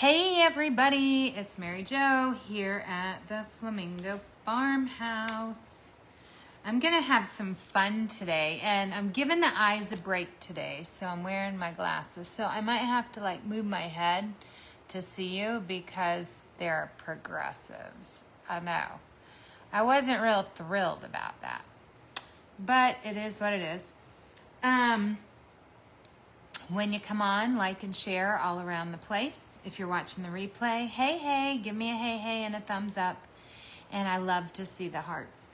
Hey everybody, it's Mary Jo here at the Flamingo Farmhouse. I'm gonna have some fun today, and I'm giving the eyes a break today, so I'm wearing my glasses. So I might have to like move my head to see you because they're progressives. I know. I wasn't real thrilled about that, but it is what it is. When you come on, like and share all around the place. If you're watching the replay, hey, give me a hey and a thumbs up. And I love to see the hearts.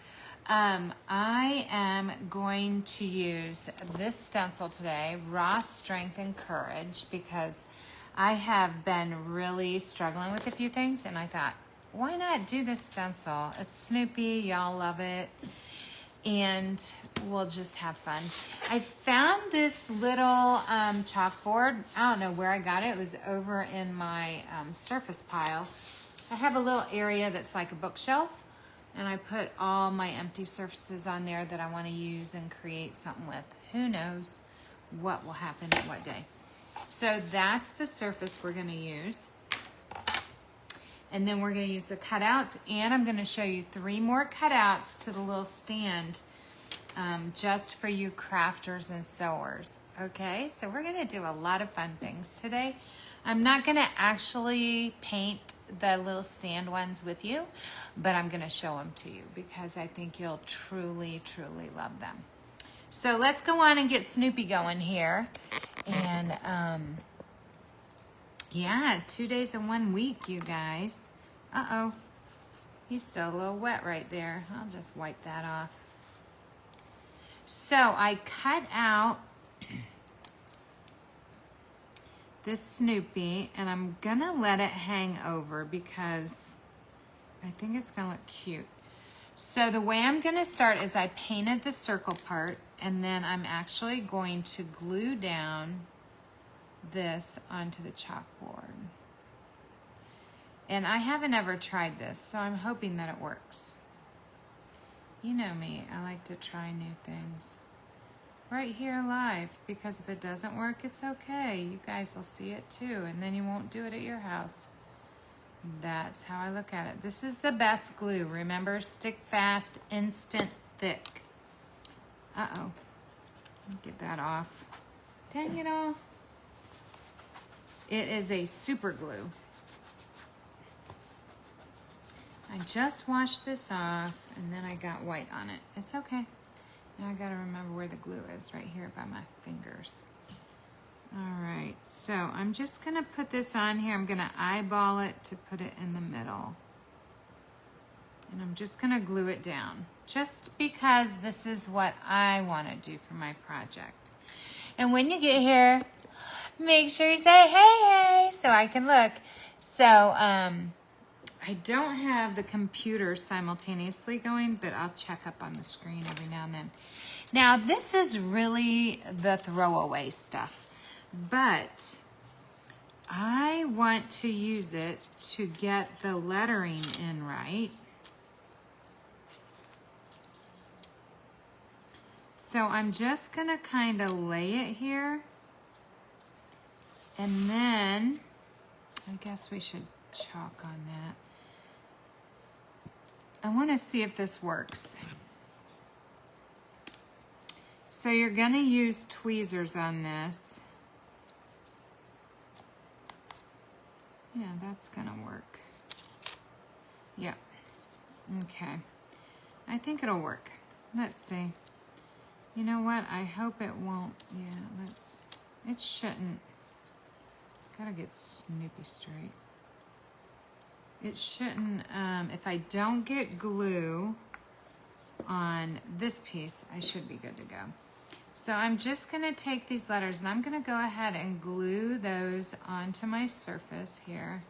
I am going to use this stencil today, Raw Strength and Courage, because I have been really struggling with a few things, and I thought, why not do this stencil? It's Snoopy, y'all love it, and we'll just have fun. I found this little chalkboard. I don't know where I got it. It was over in my surface pile. I have a little area that's like a bookshelf, and I put all my empty surfaces on there that I want to use and create something with. Who knows what will happen at what day. So that's the surface we're going to use. And then we're going to use the cutouts, and I'm going to show you 3 more cutouts to the little stand just for you crafters and sewers. Okay, so we're going to do a lot of fun things today. I'm not going to actually paint the little stand ones with you, but I'm going to show them to you because I think you'll truly, truly love them. So let's go on and get Snoopy going here. And yeah, 2 days and 1 week, you guys. Uh-oh, he's still a little wet right there. I'll just wipe that off. So I cut out this Snoopy, and I'm gonna let it hang over because I think it's gonna look cute. So the way I'm gonna start is I painted the circle part, and then I'm actually going to glue down this onto the chalkboard. And I haven't ever tried this, so I'm hoping that it works. You know me, I like to try new things. Right here live, because if it doesn't work, it's okay. You guys will see it too, and then you won't do it at your house. That's how I look at it. This is the best glue. Remember, stick fast, instant thick. Uh-oh, get that off. Dang it all. It is a super glue. I just washed this off, and then I got white on it. It's okay. Now I gotta remember where the glue is, right here by my fingers. All right, so I'm just gonna put this on here. I'm gonna eyeball it to put it in the middle. And I'm just gonna glue it down, just because this is what I wanna do for my project. And when you get here, make sure you say, hey, so I can look. So, I don't have the computer simultaneously going, but I'll check up on the screen every now and then. Now, this is really the throwaway stuff, but I want to use it to get the lettering in right. So I'm just gonna kind of lay it here, and then I guess we should chalk on that. I want to see if this works. So you're going to use tweezers on this. Yeah, that's going to work. Yep. Okay. I think it'll work. Let's see. You know what? I hope it won't. Yeah, it shouldn't. Gotta get Snoopy straight. It shouldn't, if I don't get glue on this piece, I should be good to go. So I'm just gonna take these letters, and I'm gonna go ahead and glue those onto my surface here,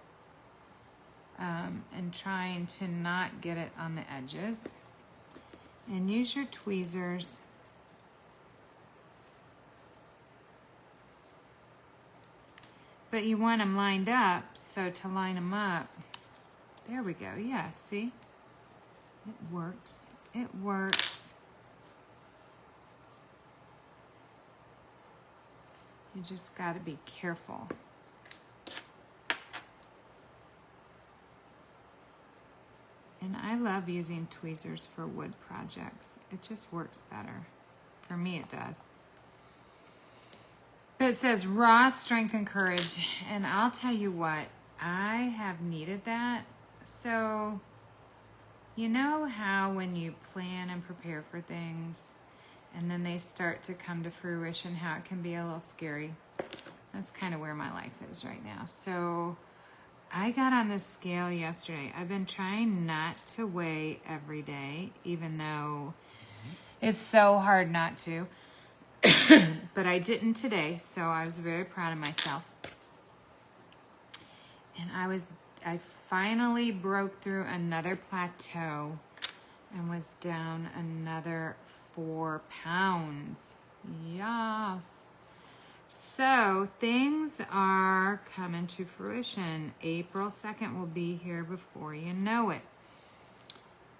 and trying to not get it on the edges. And use your tweezers. But you want them lined up, so to line them up, there we go. Yeah, see? It works. It works. You just got to be careful. And I love using tweezers for wood projects. It just works better. For me, it does. But it says raw strength and courage. And I'll tell you what, I have needed that. So, you know how when you plan and prepare for things and then they start to come to fruition, how it can be a little scary? That's kind of where my life is right now. So I got on this scale yesterday. I've been trying not to weigh every day, even though it's so hard not to. But I didn't today, so I was very proud of myself. And I finally broke through another plateau and was down another 4 pounds. Yes. So things are coming to fruition. April 2nd will be here before you know it.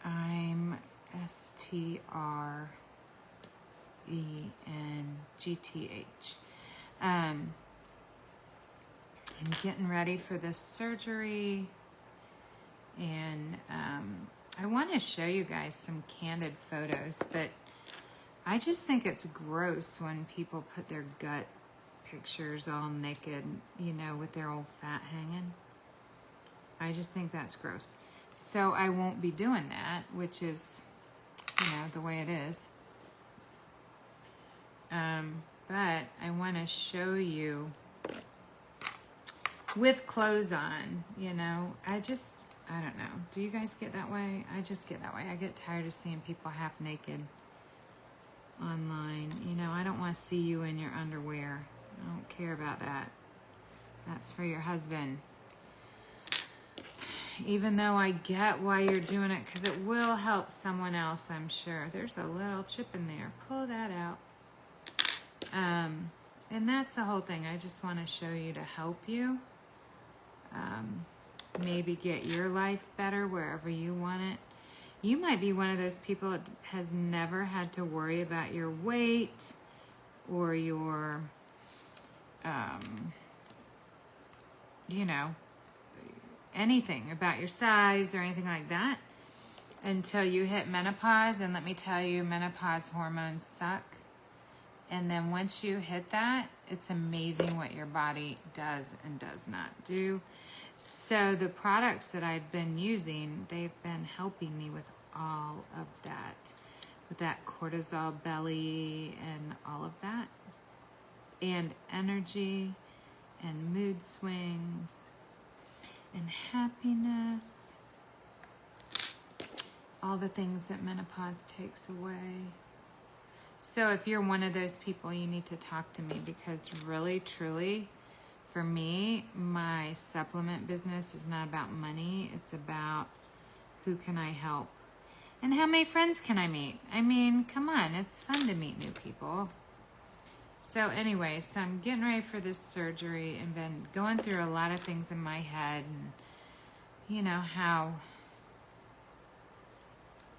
I'm STRENGTH. I'm getting ready for this surgery, and I want to show you guys some candid photos, but I just think it's gross when people put their gut pictures all naked, you know, with their old fat hanging. I just think that's gross. So I won't be doing that, which is, you know, the way it is. But I want to show you with clothes on, you know. I don't know. Do you guys get that way? I just get that way. I get tired of seeing people half naked online. You know, I don't want to see you in your underwear. I don't care about that. That's for your husband. Even though I get why you're doing it, because it will help someone else, I'm sure. There's a little chip in there. Pull that out. And that's the whole thing. I just want to show you to help you. Maybe get your life better wherever you want it. You might be one of those people that has never had to worry about your weight or your, you know, anything about your size or anything like that until you hit menopause. And let me tell you, menopause hormones suck. And then once you hit that, it's amazing what your body does and does not do. So the products that I've been using, they've been helping me with all of that, with that cortisol belly and all of that, and energy and mood swings and happiness, all the things that menopause takes away. So if you're one of those people, you need to talk to me, because really, truly, for me, my supplement business is not about money. It's about who can I help and how many friends can I meet. I mean, come on, it's fun to meet new people. So anyway, so I'm getting ready for this surgery and been going through a lot of things in my head, and you know how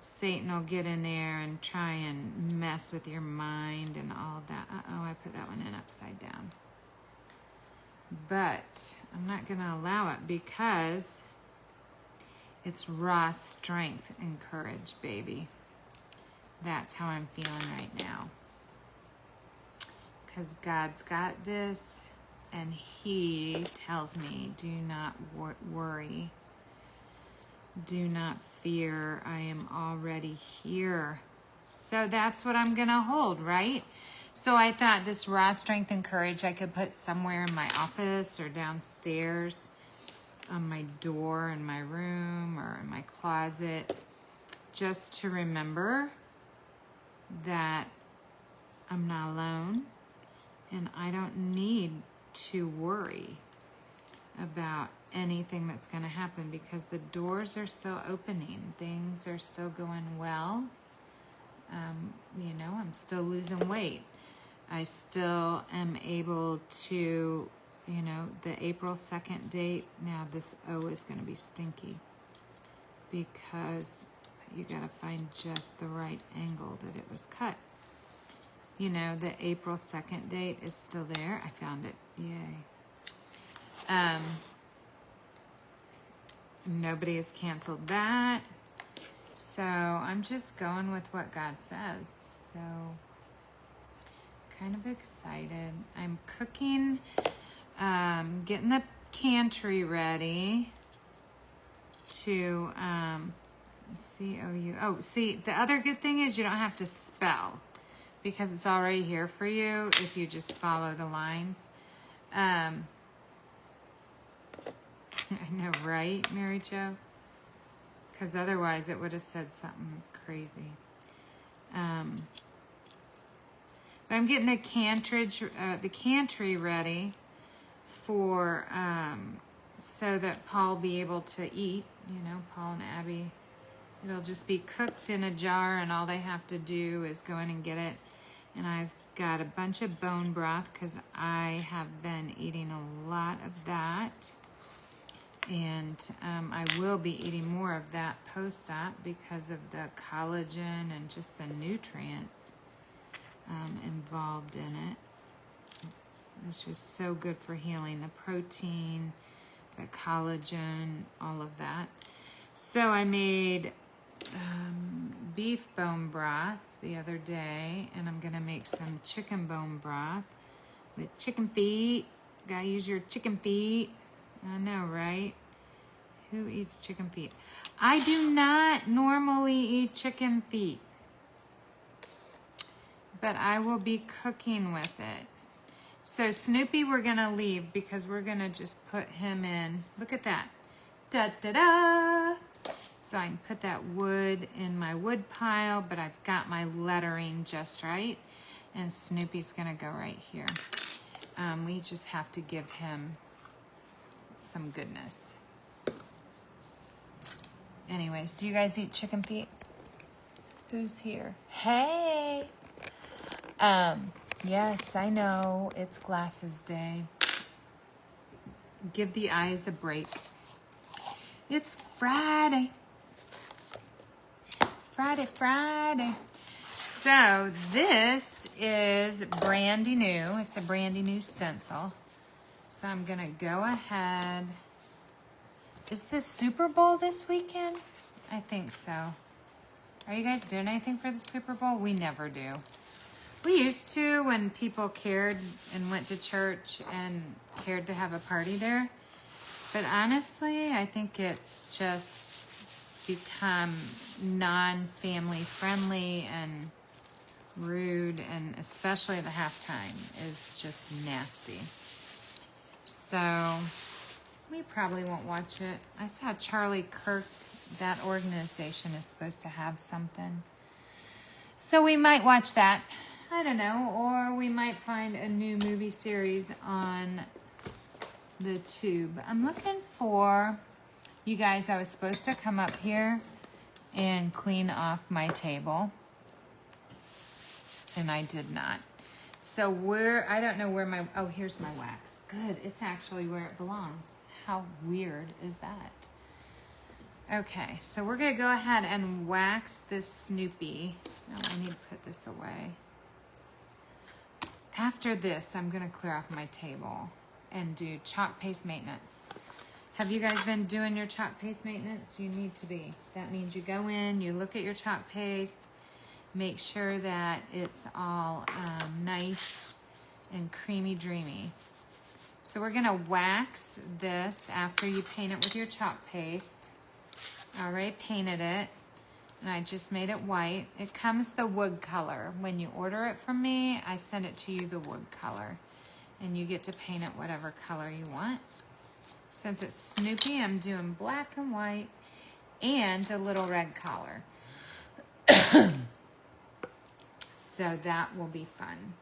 Satan will get in there and try and mess with your mind and all of that. Uh-oh, I put that one in upside down. But I'm not going to allow it, because it's raw strength and courage, baby. That's how I'm feeling right now. Because God's got this, and He tells me, do not worry. Do not fear. I am already here. So that's what I'm going to hold, right? So I thought this raw strength and courage I could put somewhere in my office or downstairs on my door in my room or in my closet, just to remember that I'm not alone and I don't need to worry about anything that's going to happen, because the doors are still opening. Things are still going well. You know, I'm still losing weight. I still am able to, you know, the April 2nd date. Now this O is going to be stinky, because you got to find just the right angle that it was cut. You know, the April 2nd date is still there. I found it. Yay. Nobody has canceled that. So I'm just going with what God says. So kind of excited. I'm cooking, getting the pantry ready to C-O-U. Oh, see, the other good thing is you don't have to spell because it's already here for you if you just follow the lines. I know, right, Mary Jo? Because otherwise it would have said something crazy. But I'm getting the cantry ready for so that Paul will be able to eat. You know, Paul and Abby. It'll just be cooked in a jar, and all they have to do is go in and get it. And I've got a bunch of bone broth because I have been eating a lot of that. And I will be eating more of that post-op because of the collagen and just the nutrients involved in it. It's just so good for healing. The protein, the collagen, all of that. So I made beef bone broth the other day, and I'm going to make some chicken bone broth with chicken feet. Gotta use your chicken feet. I know, right? Who eats chicken feet? I do not normally eat chicken feet, but I will be cooking with it. So Snoopy we're going to leave because we're going to just put him in. Look at that. Da-da-da! So I can put that wood in my wood pile, but I've got my lettering just right. And Snoopy's going to go right here. We just have to give him some goodness. Anyways, do you guys eat chicken feet? Who's here? Hey! Yes, I know. It's glasses day. Give the eyes a break. It's Friday. Friday. So this is brandy new. It's a brandy new stencil. So I'm going to go ahead. Is this Super Bowl this weekend? I think so. Are you guys doing anything for the Super Bowl? We never do. We used to when people cared and went to church and cared to have a party there. But honestly, I think it's just become non-family friendly and rude, and especially the halftime is just nasty. So we probably won't watch it. I saw Charlie Kirk, that organization is supposed to have something. So we might watch that. I don't know. Or we might find a new movie series on the tube. I'm looking for, you guys, I was supposed to come up here and clean off my table. And I did not. So I don't know where my, oh, here's my wax. Good. It's actually where it belongs. How weird is that? Okay, so we're going to go ahead and wax this Snoopy. Now I need to put this away. After this, I'm going to clear off my table and do chalk paste maintenance. Have you guys been doing your chalk paste maintenance? You need to be. That means you go in, you look at your chalk paste, make sure that it's all nice and creamy dreamy. So we're going to wax this after you paint it with your chalk paste. I already painted it, and I just made it white. It comes the wood color. When you order it from me, I send it to you the wood color, and you get to paint it whatever color you want. Since it's Snoopy, I'm doing black and white and a little red collar. So that will be fun.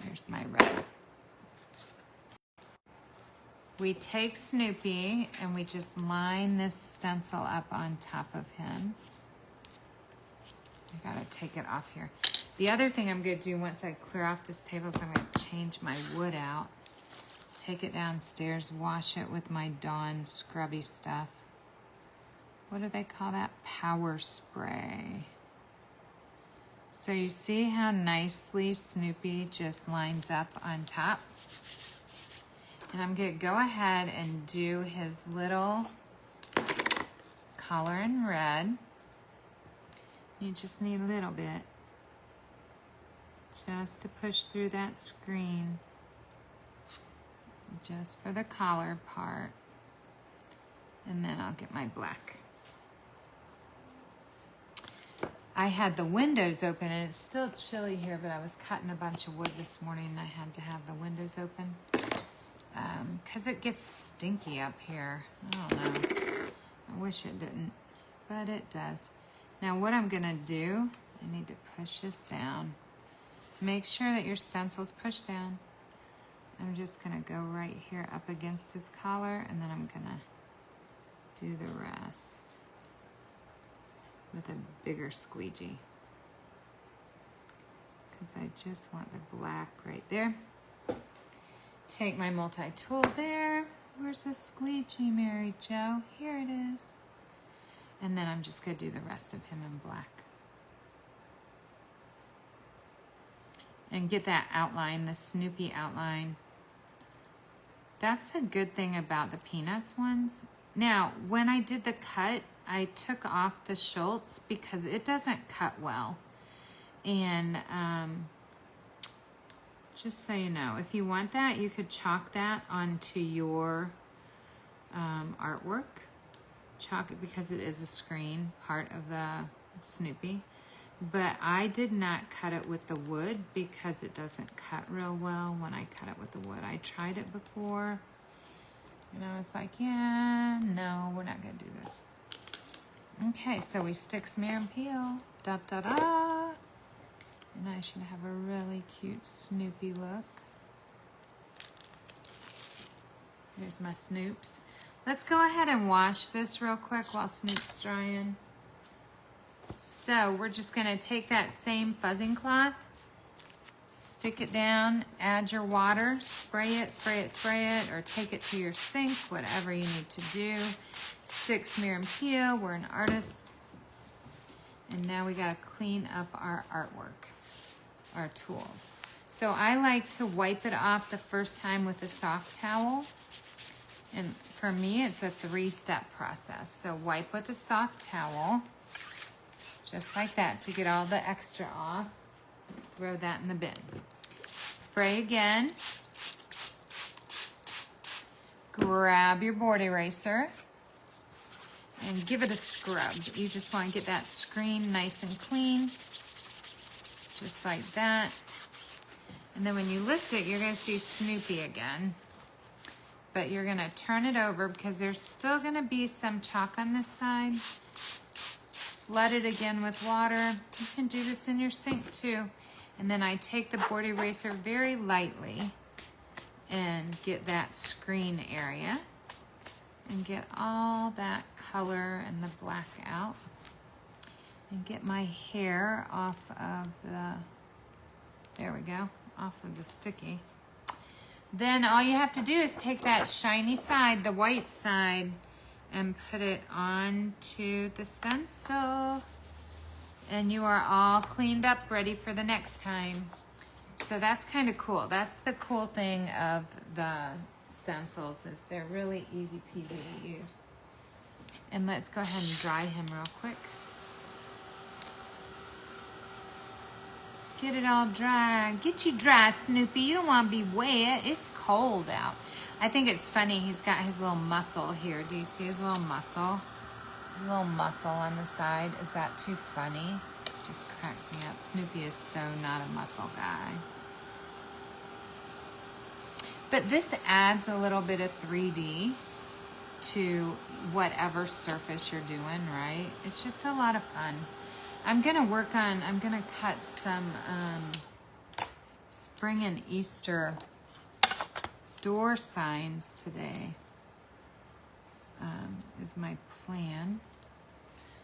There's my red. We take Snoopy and we just line this stencil up on top of him. I gotta take it off here. The other thing I'm gonna do once I clear off this table is I'm gonna change my wood out. Take it downstairs, wash it with my Dawn scrubby stuff. What do they call that? Power spray. So you see how nicely Snoopy just lines up on top? And I'm going to go ahead and do his little collar in red. You just need a little bit, just to push through that screen, just for the collar part. And then I'll get my black. I had the windows open, and it's still chilly here, but I was cutting a bunch of wood this morning and I had to have the windows open because it gets stinky up here. I don't know. I wish it didn't, but it does. Now what I'm gonna do, I need to push this down. Make sure that your stencil's pushed down. I'm just gonna go right here up against his collar, and then I'm gonna do the rest with a bigger squeegee, because I just want the black right there. Take my multi-tool there. Where's the squeegee, Mary Jo? Here it is. And then I'm just gonna do the rest of him in black. And get that outline, the Snoopy outline. That's the good thing about the Peanuts ones. Now, when I did the cut, I took off the Schultz because it doesn't cut well. And just so you know, if you want that, you could chalk that onto your artwork. Chalk it because it is a screen part of the Snoopy. But I did not cut it with the wood because it doesn't cut real well when I cut it with the wood. I tried it before and I was like, yeah, no, we're not gonna do this. Okay, so we stick, smear, and peel. Da da da. And I should have a really cute Snoopy look. Here's my Snoops. Let's go ahead and wash this real quick while Snoop's drying. So we're just gonna take that same fuzzing cloth, stick it down, add your water, spray it, spray it, spray it, or take it to your sink, whatever you need to do. Stick, smear, and peel. We're an artist. And now we gotta clean up our artwork, our tools. So I like to wipe it off the first time with a soft towel. And for me, it's a 3-step process. So wipe with a soft towel, just like that, to get all the extra off. Throw that in the bin. Spray again. Grab your board eraser and give it a scrub. You just want to get that screen nice and clean, just like that. And then when you lift it, you're going to see Snoopy again. But you're going to turn it over because there's still going to be some chalk on this side. Flood it again with water. You can do this in your sink too. And then I take the board eraser very lightly and get that screen area and get all that color and the black out and get my hair off of the, there we go, off of the sticky. Then all you have to do is take that shiny side, the white side, and put it onto the stencil. And you are all cleaned up, ready for the next time. So that's kind of cool. That's the cool thing of the stencils, is they're really easy peasy to use. And let's go ahead and dry him real quick. Get it all dry. Get you dry, Snoopy. You don't want to be wet. It's cold out. I think it's funny. He's got his little muscle here. Do you see his little muscle? His little muscle on the side. Is that too funny? It just cracks me up. Snoopy is so not a muscle guy. But this adds a little bit of 3D to whatever surface you're doing, right? It's just a lot of fun. I'm gonna cut some spring and Easter door signs today, is my plan.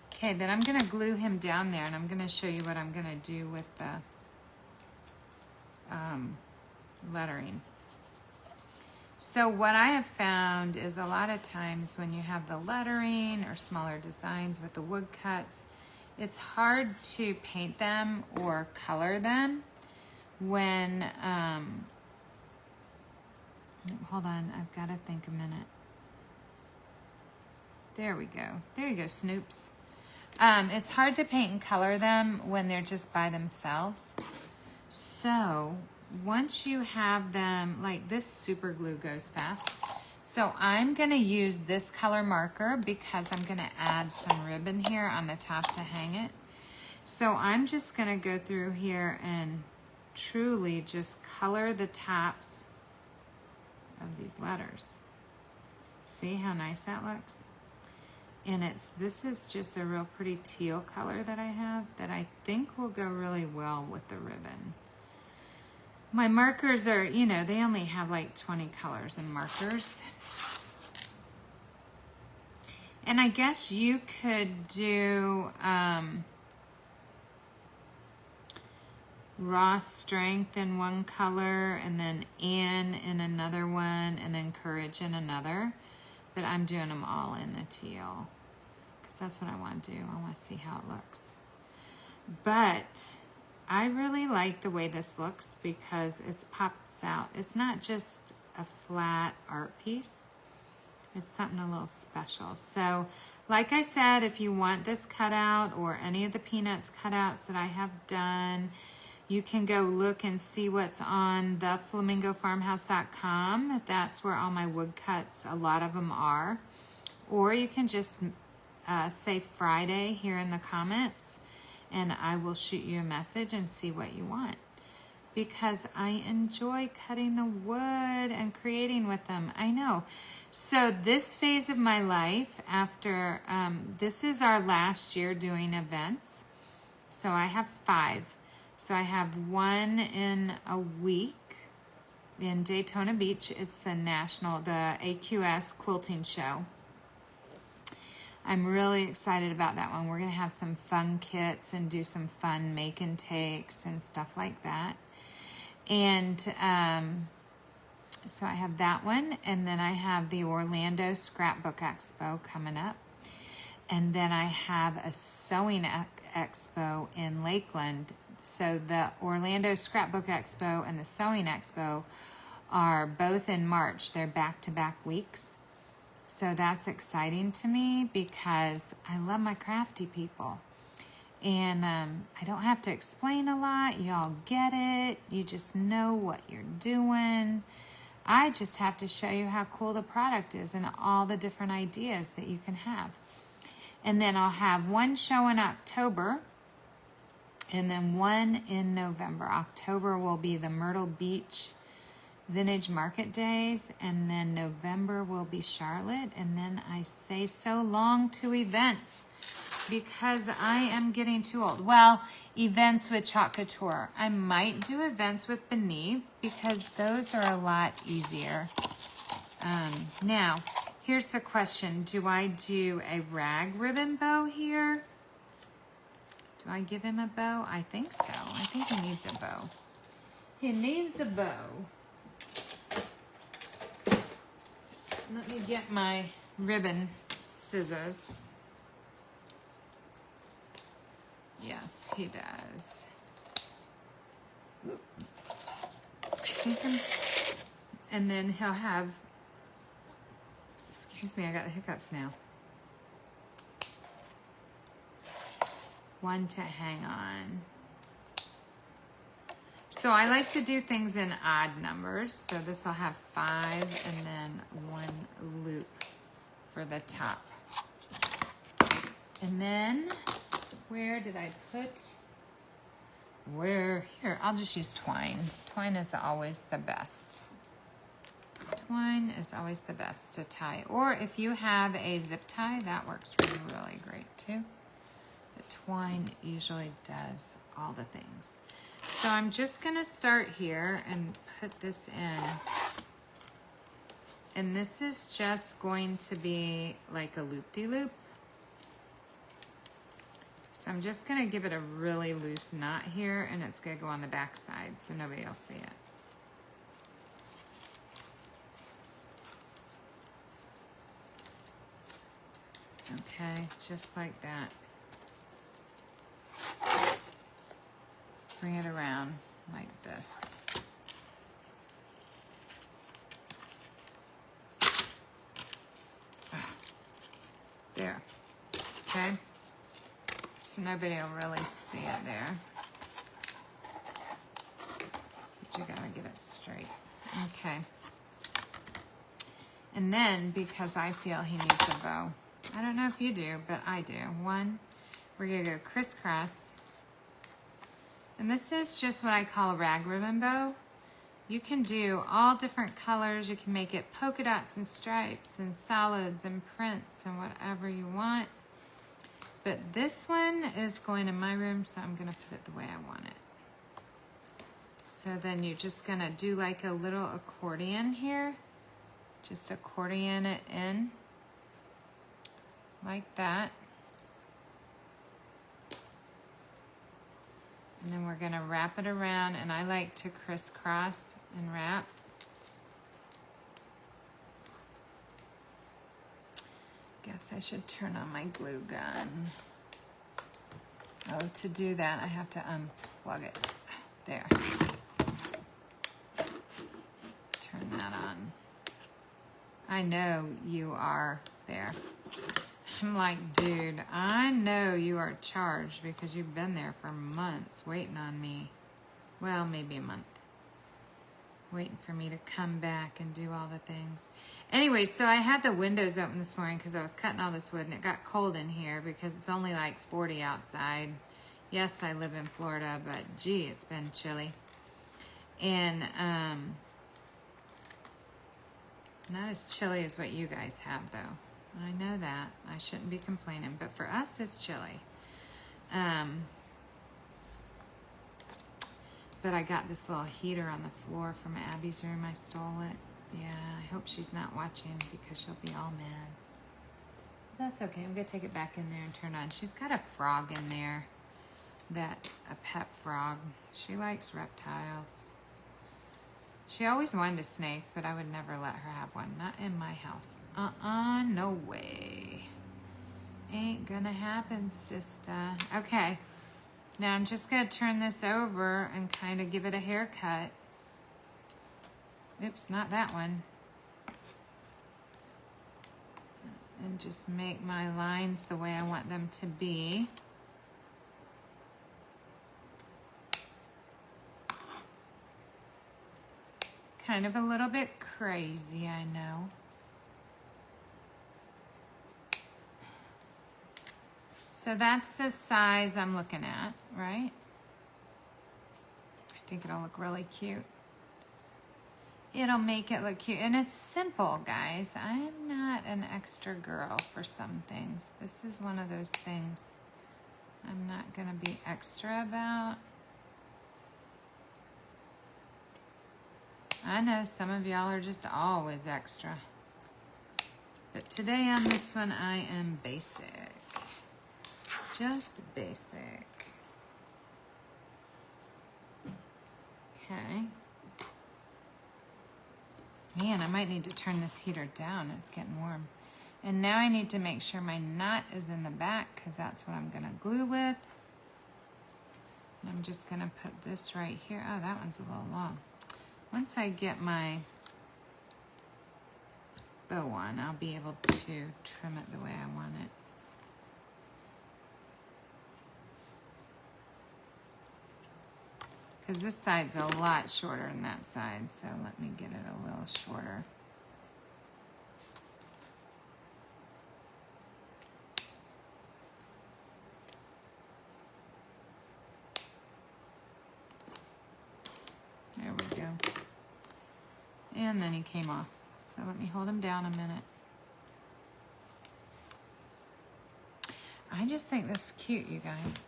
Okay, then I'm gonna glue him down there, and I'm gonna show you what I'm gonna do with the lettering. So what I have found is a lot of times when you have the lettering or smaller designs with the wood cuts, it's hard to paint them or color them when, hold on, I've got to think a minute. There we go. There you go, Snoops. It's hard to paint and color them when they're just by themselves. So once you have them, like this super glue goes fast. So I'm gonna use this color marker because I'm gonna add some ribbon here on the top to hang it. So I'm just gonna go through here and truly just color the tops of these letters. See how nice that looks? And this is just a real pretty teal color that I have that I think will go really well with the ribbon. My markers are, you know, they only have like 20 colors in markers. And I guess you could do raw strength in one color and then Anne in another one and then courage in another. But I'm doing them all in the teal because that's what I want to do. I want to see how it looks. But I really like the way this looks because it pops out. It's not just a flat art piece. It's something a little special. So like I said, if you want this cutout or any of the Peanuts cutouts that I have done, you can go look and see what's on the flamingofarmhouse.com. That's where all my woodcuts, a lot of them are. Or you can just say Friday here in the comments and I will shoot you a message and see what you want. Because I enjoy cutting the wood and creating with them. I know. So this phase of my life after, this is our last year doing events. So I have 5. So I have one in a week in Daytona Beach. It's the AQS quilting show. I'm really excited about that one. We're gonna have some fun kits and do some fun make and takes and stuff like that. And so I have that one. And then I have the Orlando Scrapbook Expo coming up. And then I have a sewing expo in Lakeland. So the Orlando Scrapbook Expo and the Sewing Expo are both in March. They're back-to-back weeks. So that's exciting to me because I love my crafty people. And I don't have to explain a lot. Y'all get it. You just know what you're doing. I just have to show you how cool the product is and all the different ideas that you can have. And then I'll have one show in October. And then one in November. October will be the Myrtle Beach Vintage Market Days. And then November will be Charlotte. And then I say so long to events because I am getting too old. Well, events with Chalk Couture. I might do events with Beneve because those are a lot easier. Now, here's the question. Do I do a rag ribbon bow here? Do I give him a bow? I think so. I think he needs a bow. He needs a bow. Let me get my ribbon scissors. Yes, he does. And then he'll have, excuse me, I got the hiccups now. One to hang on. So I like to do things in odd numbers. So this will have 5 and then 1 loop for the top. And then where did I put, here, I'll just use twine. Twine is always the best. Twine is always the best to tie. Or if you have a zip tie, that works really, really great too. But twine usually does all the things. So I'm just gonna start here and put this in. And this is just going to be like a loop-de-loop. So I'm just gonna give it a really loose knot here and it's gonna go on the back side so nobody will see it. Okay, just like that. Bring it around like this. There. Okay? So nobody will really see it there. But you gotta get it straight. Okay. And then, because I feel he needs a bow, I don't know if you do, but I do. One, we're gonna go crisscross. And this is just what I call a rag ribbon bow. You can do all different colors. You can make it polka dots and stripes and solids and prints and whatever you want. But this one is going in my room, so I'm gonna put it the way I want it. So then you're just gonna do like a little accordion here. Just accordion it in like that. And then we're gonna wrap it around, and I like to crisscross and wrap. Guess I should turn on my glue gun. Oh, to do that, I have to unplug it. There. Turn that on. I know you are there. I'm like, dude, I know you are charged because you've been there for months waiting on me. Well, maybe a month. Waiting for me to come back and do all the things. Anyway, so I had the windows open this morning because I was cutting all this wood, and it got cold in here because it's only like 40 outside. Yes, I live in Florida, but gee, it's been chilly. And not as chilly as what you guys have, though. I know that. I shouldn't be complaining, but for us, it's chilly. But I got this little heater on the floor from Abby's room. I stole it. Yeah, I hope she's not watching because she'll be all mad. That's okay. I'm going to take it back in there and turn it on. She's got a frog in there, a pet frog. She likes reptiles. She always wanted a snake, but I would never let her have one. Not in my house. No way. Ain't gonna happen, sister. Okay. Now I'm just gonna turn this over and kind of give it a haircut. Oops, not that one. And just make my lines the way I want them to be. Kind of a little bit crazy, I know. So that's the size I'm looking at, right? I think it'll look really cute. It'll make it look cute. And it's simple, guys. I'm not an extra girl for some things. This is one of those things I'm not going to be extra about. I know some of y'all are just always extra. But today on this one, I am basic. Just basic. Okay. Man, I might need to turn this heater down. It's getting warm. And now I need to make sure my knot is in the back because that's what I'm going to glue with. And I'm just going to put this right here. Oh, that one's a little long. Once I get my bow on, I'll be able to trim it the way I want it. Because this side's a lot shorter than that side, so let me get it a little shorter. There we go. And then he came off. So let me hold him down a minute. I just think this is cute, you guys.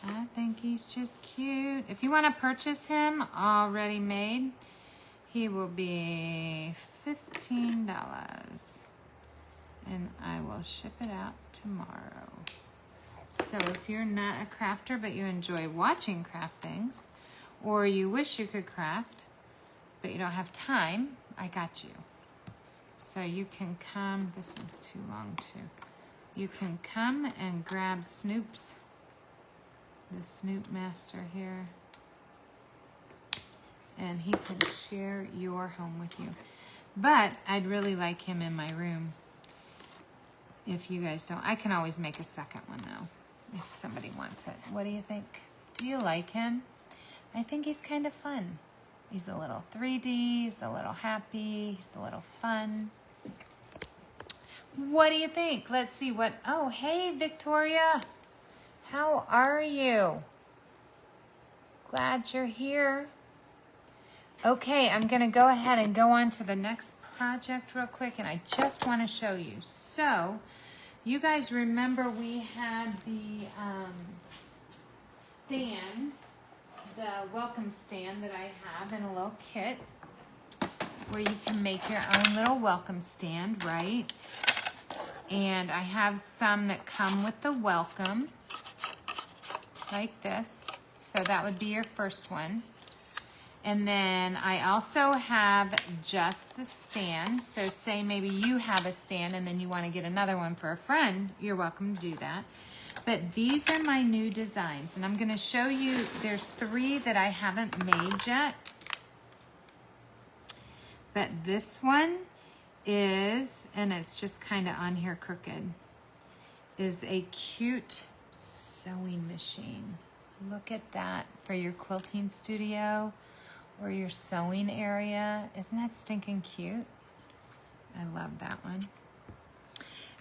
I think he's just cute. If you want to purchase him already made, he will be $15. And I will ship it out tomorrow. So if you're not a crafter, but you enjoy watching craft things, or you wish you could craft, but you don't have time, I got you. So you can come, this one's too long too. You can come and grab Snoop's, the Snoop Master here, and he can share your home with you. But I'd really like him in my room If you guys don't, I can always make a second one though, if somebody wants it. What do you think? Do you like him? I think he's kind of fun. He's a little 3D, he's a little happy, he's a little fun. What do you think? Let's see what, oh, hey, Victoria. How are you? Glad you're here. Okay, I'm gonna go ahead and go on to the next project real quick, and I just wanna show you. So, you guys remember we had the stand, the welcome stand that I have in a little kit where you can make your own little welcome stand, right? And I have some that come with the welcome, like this. So that would be your first one. And then I also have just the stand. So say maybe you have a stand and then you want to get another one for a friend, you're welcome to do that. But these are my new designs. And I'm going to show you, there's 3 that I haven't made yet. But this one is, and it's just kind of on here crooked, is a cute sewing machine. Look at that for your quilting studio or your sewing area. Isn't that stinking cute? I love that one.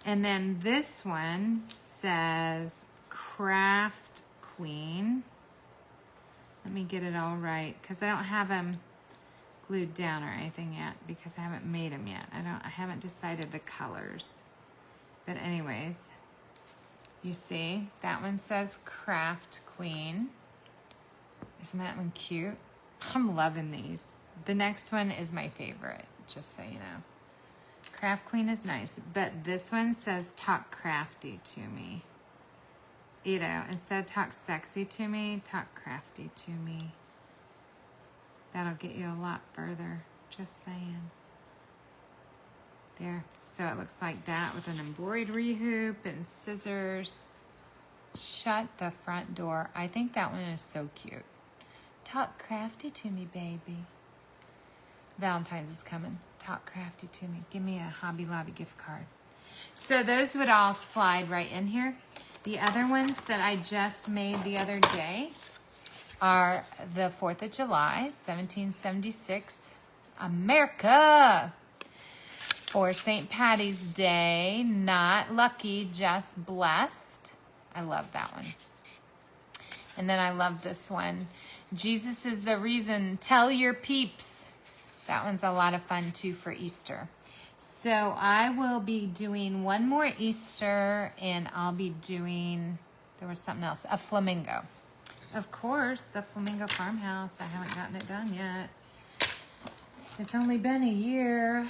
And then this one says Craft Queen. Let me get it all right, because I don't have them glued down or anything yet, because I haven't made them yet. I haven't decided the colors. But anyways, you see, that one says Craft Queen. Isn't that one cute? I'm loving these. The next one is my favorite, just so you know. Craft Queen is nice, but this one says Talk Crafty to me. You know, instead of talk sexy to me, talk crafty to me. That'll get you a lot further, just saying. There, so it looks like that with an embroidery hoop and scissors. Shut the front door. I think that one is so cute. Talk crafty to me, baby. Valentine's is coming. Talk crafty to me. Give me a Hobby Lobby gift card. So those would all slide right in here. The other ones that I just made the other day are the 4th of July, 1776, America. For St. Patty's Day, not lucky, just blessed. I love that one. And then I love this one. Jesus is the reason, tell your peeps. That one's a lot of fun too for Easter. So I will be doing one more Easter, and I'll be doing, there was something else, a flamingo. Of course, the Flamingo Farmhouse. I haven't gotten it done yet. It's only been a year.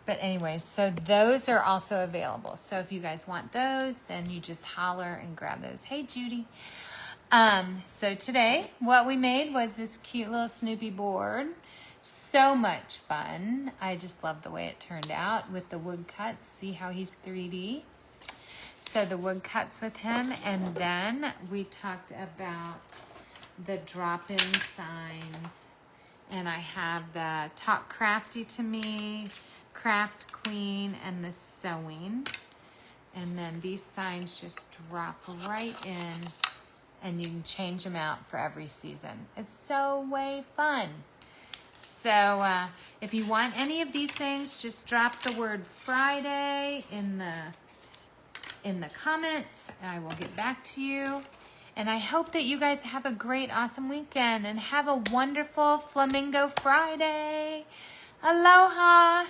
But anyways, so those are also available. So if you guys want those, then you just holler and grab those. Hey, Judy. So today, what we made was this cute little Snoopy board. So much fun. I just love the way it turned out with the wood cuts. See how he's 3D? So the wood cuts with him. And then we talked about the drop-in signs. And I have the Talk Crafty to Me, Craft Queen, and the sewing. And then these signs just drop right in, and you can change them out for every season. It's so way fun. So if you want any of these things, just drop the word Friday in the comments. I will get back to you. And I hope that you guys have a great, awesome weekend and have a wonderful Flamingo Friday. Aloha.